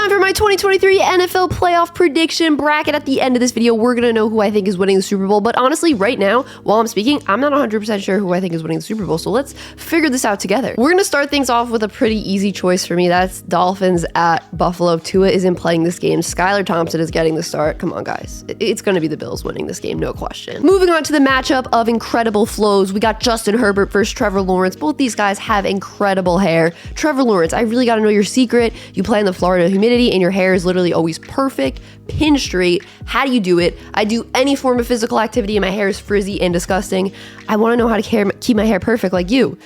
Time for my 2023 NFL playoff prediction bracket. At the end of this video, we're going to know who I think is winning the Super Bowl. But honestly, right now, while I'm speaking, I'm not 100% sure who I think is winning the Super Bowl. So let's figure this out together. We're going to start things off with a pretty easy choice for me. That's Dolphins at Buffalo. Tua isn't playing this game. Skylar Thompson is getting the start. Come on, guys. It's going to be the Bills winning this game, no question. Moving on to the matchup of incredible flows. We got Justin Herbert versus Trevor Lawrence. Both these guys have incredible hair. Trevor Lawrence, I really got to know your secret. You play in the Florida humidity and your hair is literally always perfect, pin straight. How do you do it? I do any form of physical activity and my hair is frizzy and disgusting. I want to know how to keep my hair perfect like you.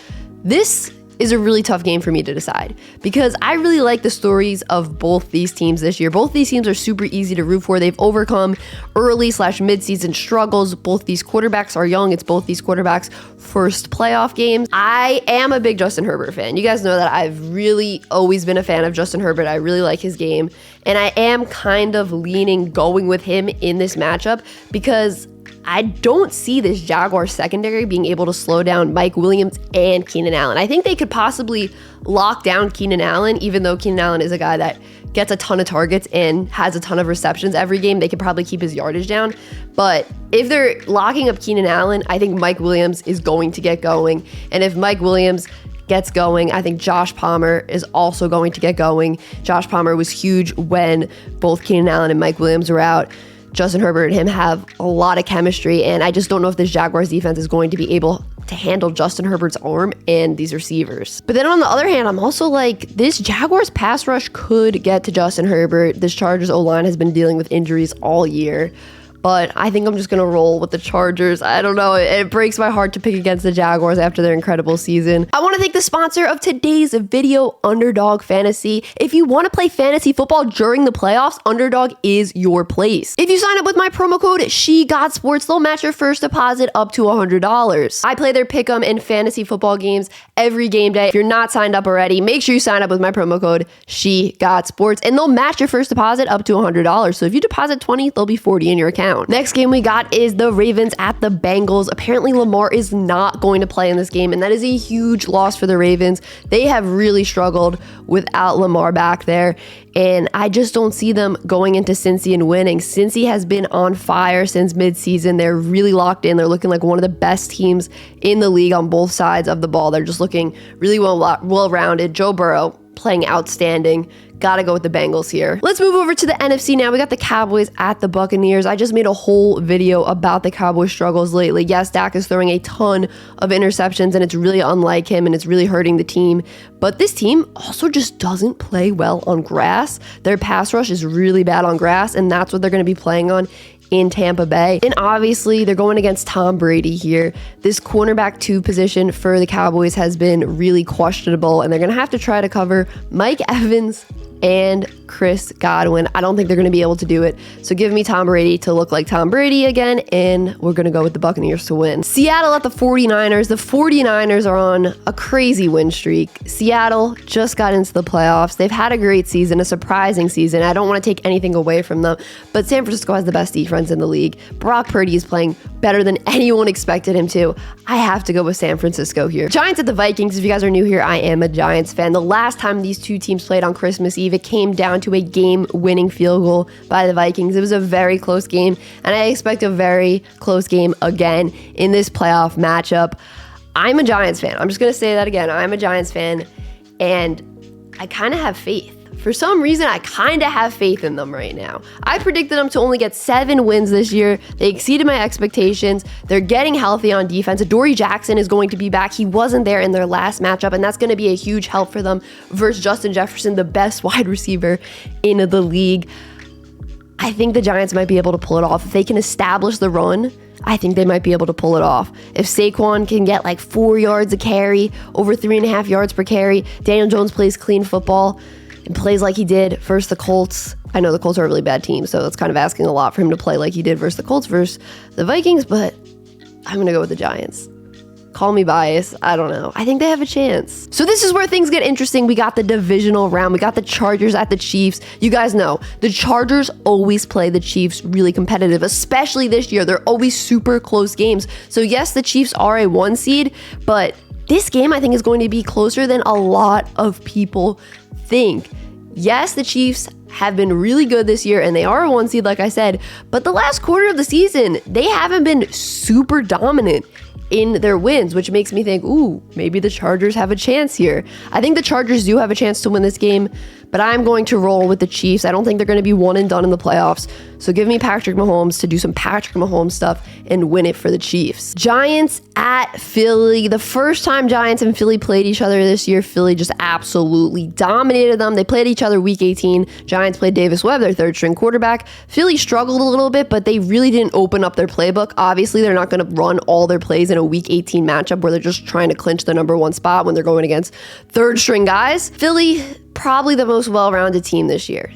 This is a really tough game for me to decide because I really like the stories of both these teams this year. Both these teams are super easy to root for. They've overcome early/mid-season struggles. Both these quarterbacks are young. It's both these quarterbacks' first playoff games. I am a big Justin Herbert fan. You guys know that I've really always been a fan of Justin Herbert. I really like his game, and I am kind of going with him in this matchup because I don't see this Jaguars secondary being able to slow down Mike Williams and Keenan Allen. I think they could possibly lock down Keenan Allen, even though Keenan Allen is a guy that gets a ton of targets and has a ton of receptions every game. They could probably keep his yardage down. But if they're locking up Keenan Allen, I think Mike Williams is going to get going. And if Mike Williams gets going, I think Josh Palmer is also going to get going. Josh Palmer was huge when both Keenan Allen and Mike Williams were out. Justin Herbert and him have a lot of chemistry, and I just don't know if this Jaguars defense is going to be able to handle Justin Herbert's arm and these receivers. But then on the other hand, I'm also like, this Jaguars pass rush could get to Justin Herbert. This Chargers O-line has been dealing with injuries all year. But I think I'm just going to roll with the Chargers. I don't know. It breaks my heart to pick against the Jaguars after their incredible season. I want to thank the sponsor of today's video, Underdog Fantasy. If you want to play fantasy football during the playoffs, Underdog is your place. If you sign up with my promo code, SheGotSports, they'll match your first deposit up to $100. I play their pick'em and fantasy football games every game day. If you're not signed up already, make sure you sign up with my promo code, SheGotSports, and they'll match your first deposit up to $100. So if you deposit 20, they'll be 40 in your account. Next game we got is the Ravens at the Bengals. Apparently Lamar is not going to play in this game, and that is a huge loss for the Ravens. They have really struggled without Lamar back there, and I just don't see them going into Cincy and winning. Cincy has been on fire since midseason. They're really locked in. They're looking like one of the best teams in the league on both sides of the ball. They're just looking really well-rounded. Joe Burrow playing outstanding. Gotta go with the Bengals here. Let's move over to the NFC now. We got the Cowboys at the Buccaneers. I just made a whole video about the Cowboys' struggles lately. Yes, Dak is throwing a ton of interceptions, and it's really unlike him, and it's really hurting the team. But this team also just doesn't play well on grass. Their pass rush is really bad on grass, and that's what they're going to be playing on in Tampa Bay. And obviously, they're going against Tom Brady here. This cornerback 2 position for the Cowboys has been really questionable, and they're going to have to try to cover Mike Evans and Chris Godwin. I don't think they're going to be able to do it. So give me Tom Brady to look like Tom Brady again, and we're going to go with the Buccaneers to win. Seattle at the 49ers. The 49ers are on a crazy win streak. Seattle just got into the playoffs. They've had a great season, a surprising season. I don't want to take anything away from them, but San Francisco has the best defense in the league. Brock Purdy is playing better than anyone expected him to. I have to go with San Francisco here. Giants at the Vikings. If you guys are new here, I am a Giants fan. The last time these two teams played on Christmas Eve, it came down to a game-winning field goal by the Vikings. It was a very close game, and I expect a very close game again in this playoff matchup. I'm a Giants fan. I'm just going to say that again. I'm a Giants fan, and I kind of have faith. For some reason, I kind of have faith in them right now. I predicted them to only get 7 wins this year. They exceeded my expectations. They're getting healthy on defense. Adoree Jackson is going to be back. He wasn't there in their last matchup, and that's going to be a huge help for them versus Justin Jefferson, the best wide receiver in the league. I think the Giants might be able to pull it off. If they can establish the run, I think they might be able to pull it off. If Saquon can get like 4 yards a carry, over 3.5 yards per carry, Daniel Jones plays clean football, and plays like he did versus the Colts. I know the Colts are a really bad team, so that's kind of asking a lot for him to play like he did versus the Colts versus the Vikings, but I'm going to go with the Giants. Call me biased. I don't know. I think they have a chance. So this is where things get interesting. We got the divisional round. We got the Chargers at the Chiefs. You guys know the Chargers always play the Chiefs really competitive, especially this year. They're always super close games. So yes, the Chiefs are a 1 seed, but this game I think is going to be closer than a lot of people think. Yes, the Chiefs have been really good this year, and they are a 1 seed, like I said, but the last quarter of the season, they haven't been super dominant in their wins, which makes me think, ooh, maybe the Chargers have a chance here. I think the Chargers do have a chance to win this game, but I'm going to roll with the Chiefs. I don't think they're going to be one and done in the playoffs. So give me Patrick Mahomes to do some Patrick Mahomes stuff and win it for the Chiefs. Giants at Philly. The first time Giants and Philly played each other this year, Philly just absolutely dominated them. They played each other week 18. Giants played Davis Webb, their third string quarterback. Philly struggled a little bit, but they really didn't open up their playbook. Obviously, they're not going to run all their plays in a week 18 matchup where they're just trying to clinch the number 1 spot when they're going against third string guys. Philly, probably the most well-rounded team this year.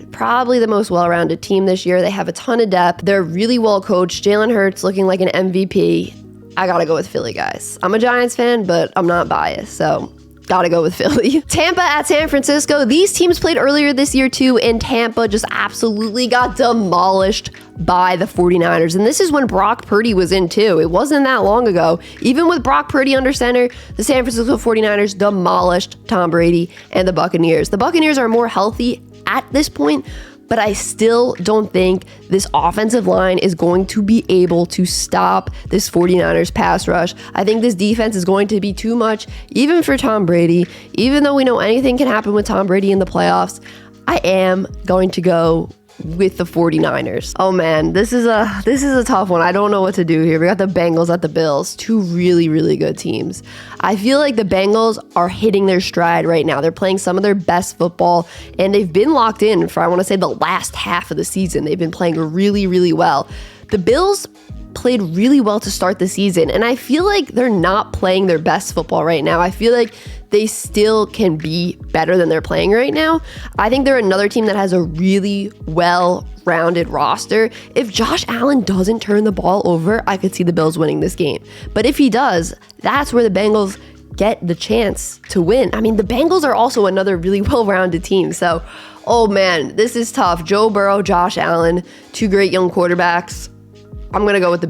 They have a ton of depth. They're really well coached. Jalen Hurts looking like an MVP. I gotta go with Philly, guys. I'm a Giants fan, but I'm not biased, so gotta go with Philly. Tampa at San Francisco. These teams played earlier this year too, and Tampa just absolutely got demolished by the 49ers. And this is when Brock Purdy was in too. It wasn't that long ago. Even with Brock Purdy under center, the San Francisco 49ers demolished Tom Brady and the Buccaneers. The Buccaneers are more healthy at this point, but I still don't think this offensive line is going to be able to stop this 49ers pass rush. I think this defense is going to be too much, even for Tom Brady. Even though we know anything can happen with Tom Brady in the playoffs, I am going to go with the 49ers. Oh man, this is a tough one. I don't know what to do here. We got the Bengals at the Bills, two really, really good teams. I feel like the Bengals are hitting their stride right now. They're playing some of their best football, and they've been locked in for, I want to say, the last half of the season. They've been playing really, really well. The Bills played really well to start the season, and I feel like they're not playing their best football right now. I feel like they still can be better than they're playing right now. I think they're another team that has a really well-rounded roster. If Josh Allen doesn't turn the ball over, I could see the Bills winning this game. But if he does, that's where the Bengals get the chance to win. I mean, the Bengals are also another really well-rounded team. So, oh man, this is tough. Joe Burrow, Josh Allen, two great young quarterbacks. I'm going to go with the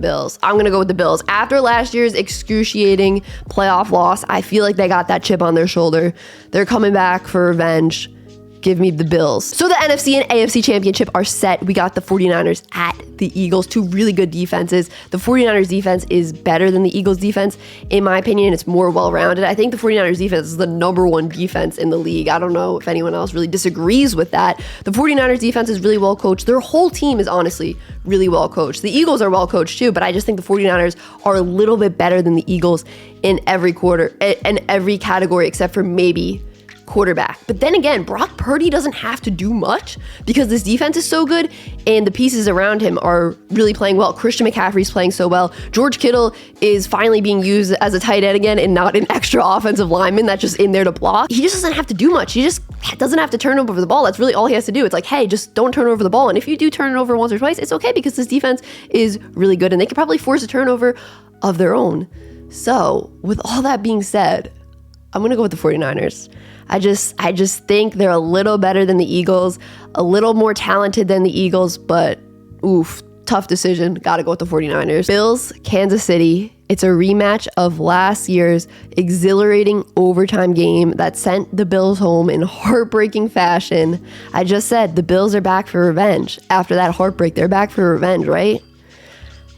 Bills. After last year's excruciating playoff loss, I feel like they got that chip on their shoulder. They're coming back for revenge. Give me the Bills. So the NFC and AFC championship are set. We got the 49ers at the Eagles, two really good defenses. The 49ers defense is better than the Eagles defense. In my opinion, it's more well-rounded. I think the 49ers defense is the number 1 defense in the league. I don't know if anyone else really disagrees with that. The 49ers defense is really well coached. Their whole team is honestly really well coached. The Eagles are well coached too, but I just think the 49ers are a little bit better than the Eagles in every quarter, in every category except for maybe quarterback. But then again, Brock Purdy doesn't have to do much because this defense is so good and the pieces around him are really playing well. Christian McCaffrey's playing so well. George Kittle is finally being used as a tight end again and not an extra offensive lineman that's just in there to block. He just doesn't have to do much. He just doesn't have to turn over the ball. That's really all he has to do. It's like, hey, just don't turn over the ball. And if you do turn it over once or twice, it's okay because this defense is really good and they could probably force a turnover of their own. So with all that being said, I'm going to go with the 49ers. I just think they're a little better than the Eagles, a little more talented than the Eagles, but oof, tough decision. Gotta go with the 49ers. Bills, Kansas City. It's a rematch of last year's exhilarating overtime game that sent the Bills home in heartbreaking fashion. I just said the Bills are back for revenge. After that heartbreak, they're back for revenge, right?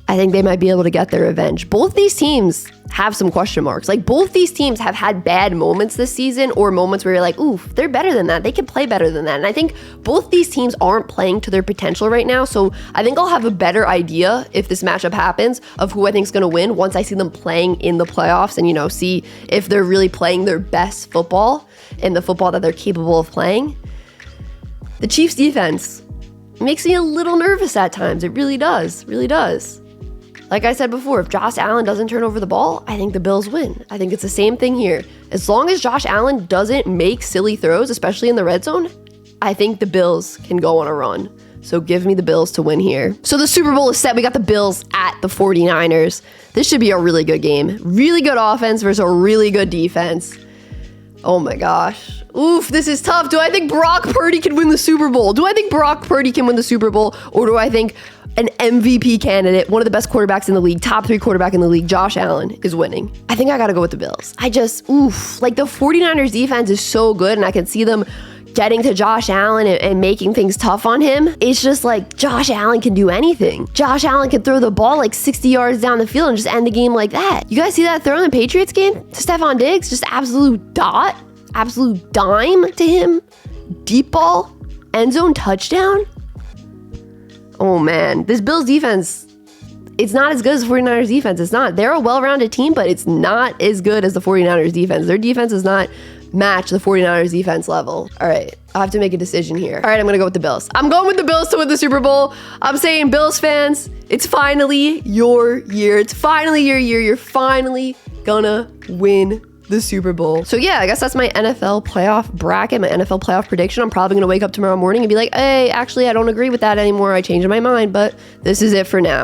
I think they might be able to get their revenge. Both these teams have some question marks. Like, both these teams have had bad moments this season or moments where you're like, ooh, they're better than that. They can play better than that. And I think both these teams aren't playing to their potential right now. So I think I'll have a better idea if this matchup happens of who I think is going to win once I see them playing in the playoffs and, you know, see if they're really playing their best football and the football that they're capable of playing. The Chiefs defense makes me a little nervous at times. It really does. Really does. Like I said before, if Josh Allen doesn't turn over the ball, I think the Bills win. I think it's the same thing here. As long as Josh Allen doesn't make silly throws, especially in the red zone, I think the Bills can go on a run. So give me the Bills to win here. So the Super Bowl is set. We got the Bills at the 49ers. This should be a really good game. Really good offense versus a really good defense. Oh my gosh. Oof, this is tough. Do I think Brock Purdy can win the Super Bowl? Or do I think an MVP candidate, one of the best quarterbacks in the league, top 3 quarterback in the league, Josh Allen, is winning? I think I got to go with the Bills. Like the 49ers defense is so good and I can see them getting to Josh Allen and making things tough on him. It's just like Josh Allen can do anything. Josh Allen can throw the ball like 60 yards down the field and just end the game like that. You guys see that throw in the Patriots game to Stephon Diggs? Just absolute dot, absolute dime to him. Deep ball, end zone touchdown. Oh man, this Bills defense, it's not as good as the 49ers defense. It's not. They're a well-rounded team, but it's not as good as the 49ers defense. Their defense does not match the 49ers defense level. All right, I have to make a decision here. All right, I'm gonna go with the Bills. I'm going with the Bills to win the Super Bowl. I'm saying, Bills fans, it's finally your year. It's finally your year. You're finally gonna win the Super Bowl. So yeah, I guess that's my NFL playoff bracket, my NFL playoff prediction. I'm probably gonna wake up tomorrow morning and be like, hey, actually, I don't agree with that anymore. I changed my mind, but this is it for now.